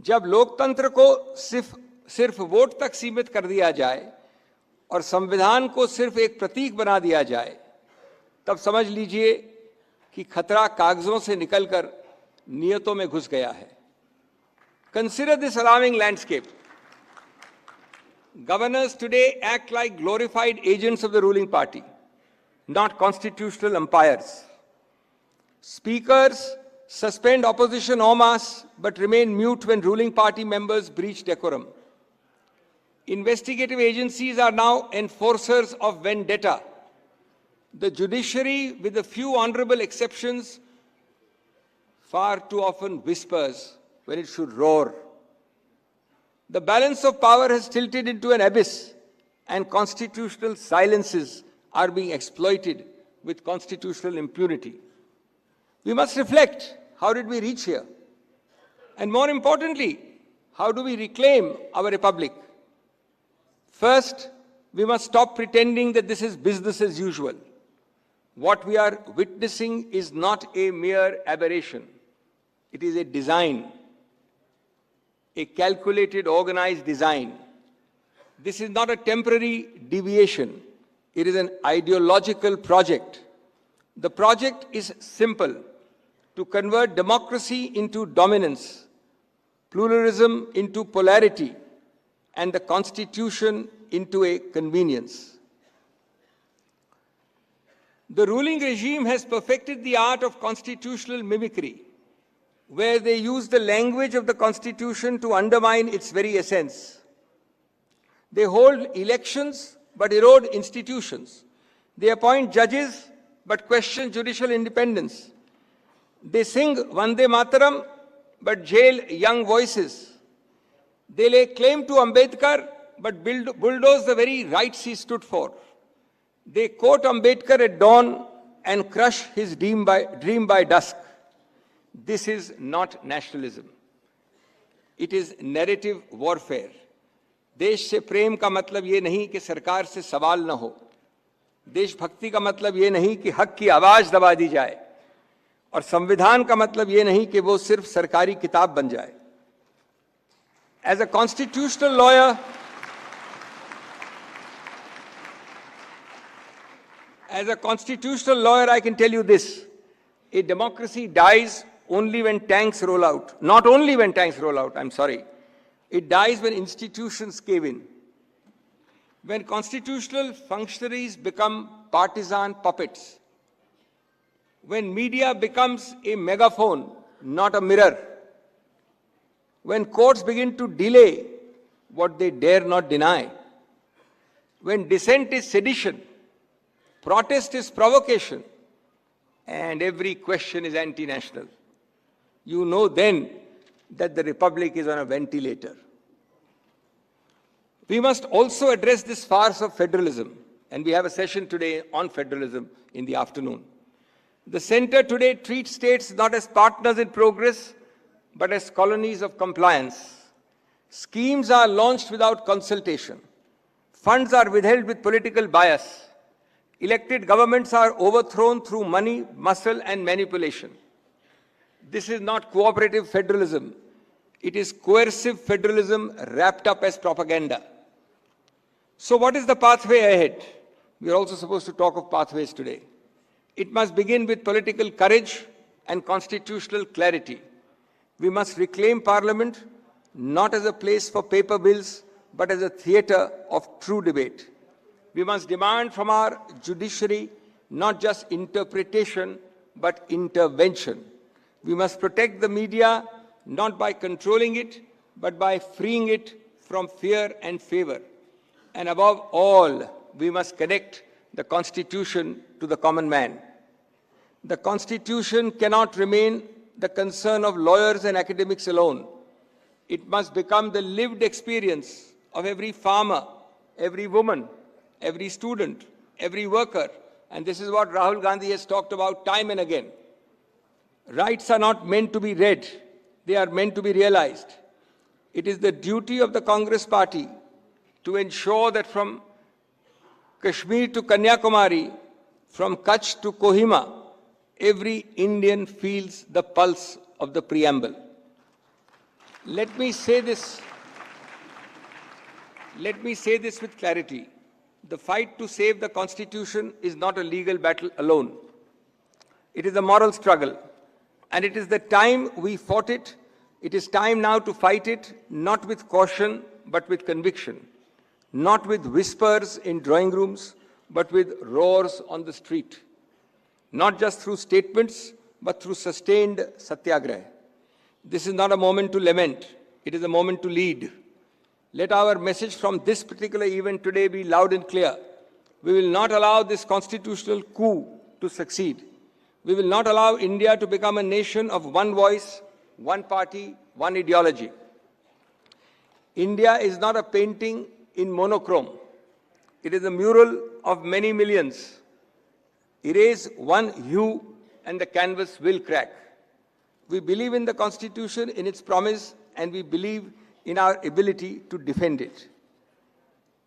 जब लोकतंत्र को सिर्फ वोट तक सीमित कर दिया जाए और संविधान को सिर्फ एक प्रतीक बना दिया जाए, तब समझ लीजिए कि खतरा कागजों से निकलकर नियतों में घुस गया है। Consider this alarming landscape. Governors today act like glorified agents of the ruling party, not constitutional umpires. Speakers suspend opposition en masse but remain mute when ruling party members breach decorum. Investigative agencies are now enforcers of vendetta. The judiciary, with a few honorable exceptions, far too often whispers when it should roar. The balance of power has tilted into an abyss, and constitutional silences are being exploited with constitutional impunity. We must reflect, how did we reach here? And more importantly, how do we reclaim our republic? First, we must stop pretending that this is business as usual. What we are witnessing is not a mere aberration. It is a design, a calculated, organized design. This is not a temporary deviation. It is an ideological project. The project is simple: to convert democracy into dominance, pluralism into polarity, and the Constitution into a convenience. The ruling regime has perfected the art of constitutional mimicry, where they use the language of the Constitution to undermine its very essence. They hold elections but erode institutions. They appoint judges but question judicial independence. They sing Vande Mataram but jail young voices. They lay claim to Ambedkar but bulldoze the very rights he stood for. They quote Ambedkar at dawn and crush his dream by dusk. This is not nationalism. It is narrative warfare. देश से प्रेम का मतलब ये नहीं कि सरकार से सवाल न हो. देशभक्ति का मतलब ये नहीं कि हक की आवाज दबा दी जाए. और संविधान का मतलब ये नहीं कि वो सिर्फ सरकारी किताब बन जाए. As a constitutional lawyer, I can tell you this: a democracy dies only when tanks roll out. Not only when tanks roll out, I'm sorry. It dies when institutions cave in. When constitutional functionaries become partisan puppets. When media becomes a megaphone, not a mirror. When courts begin to delay what they dare not deny. When dissent is sedition, protest is provocation, and every question is anti-national. You know then that the republic is on a ventilator. We must also address this farce of federalism, and we have a session today on federalism in the afternoon. The center today treats states not as partners in progress, but as colonies of compliance. Schemes are launched without consultation. Funds are withheld with political bias. Elected governments are overthrown through money, muscle, and manipulation. This is not cooperative federalism. It is coercive federalism wrapped up as propaganda. So what is the pathway ahead? We are also supposed to talk of pathways today. It must begin with political courage and constitutional clarity. We must reclaim Parliament not as a place for paper bills, but as a theatre of true debate. We must demand from our judiciary not just interpretation, but intervention. We must protect the media not by controlling it, but by freeing it from fear and favor. And above all, we must connect the Constitution to the common man. The Constitution cannot remain the concern of lawyers and academics alone. It must become the lived experience of every farmer, every woman, every student, every worker. And this is what Rahul Gandhi has talked about time and again. Rights are not meant to be read. They are meant to be realized. It is the duty of the Congress party to ensure that from Kashmir to Kanyakumari, from Kutch to Kohima, every Indian feels the pulse of the preamble. Let me say this with clarity. The fight to save the Constitution is not a legal battle alone. It is a moral struggle. And it is the time we fought it. It is time now to fight it, not with caution, but with conviction. Not with whispers in drawing rooms, but with roars on the street. Not just through statements, but through sustained satyagraha. This is not a moment to lament. It is a moment to lead. Let our message from this particular event today be loud and clear. We will not allow this constitutional coup to succeed. We will not allow India to become a nation of one voice, one party, one ideology. India is not a painting in monochrome. It is a mural of many millions. Erase one hue and the canvas will crack. We believe in the Constitution, in its promise, and we believe in our ability to defend it.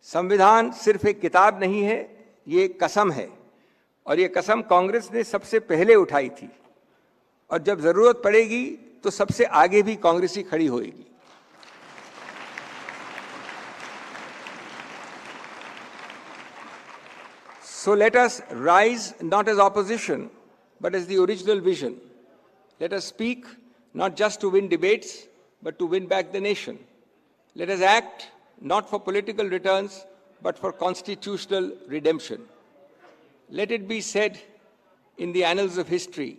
संविधान सिर्फ एक किताब नहीं है, ये एक कसम है, और ये कसम कांग्रेस ने सबसे पहले उठाई थी, और जब जरूरत पड़ेगी तो सबसे आगे भी कांग्रेस ही खड़ी होएगी. So let us rise not as opposition, but as the original vision. Let us speak not just to win debates, but to win back the nation. Let us act not for political returns, but for constitutional redemption. Let it be said in the annals of history,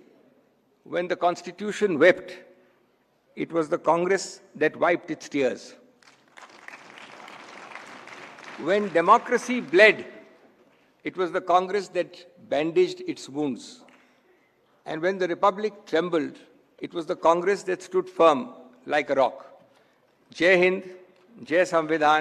when the Constitution wept, it was the Congress that wiped its tears. When democracy bled, it was the Congress that bandaged its wounds. And when the Republic trembled, it was the Congress that stood firm like a rock. Jai Hind, Jai Samvidhan.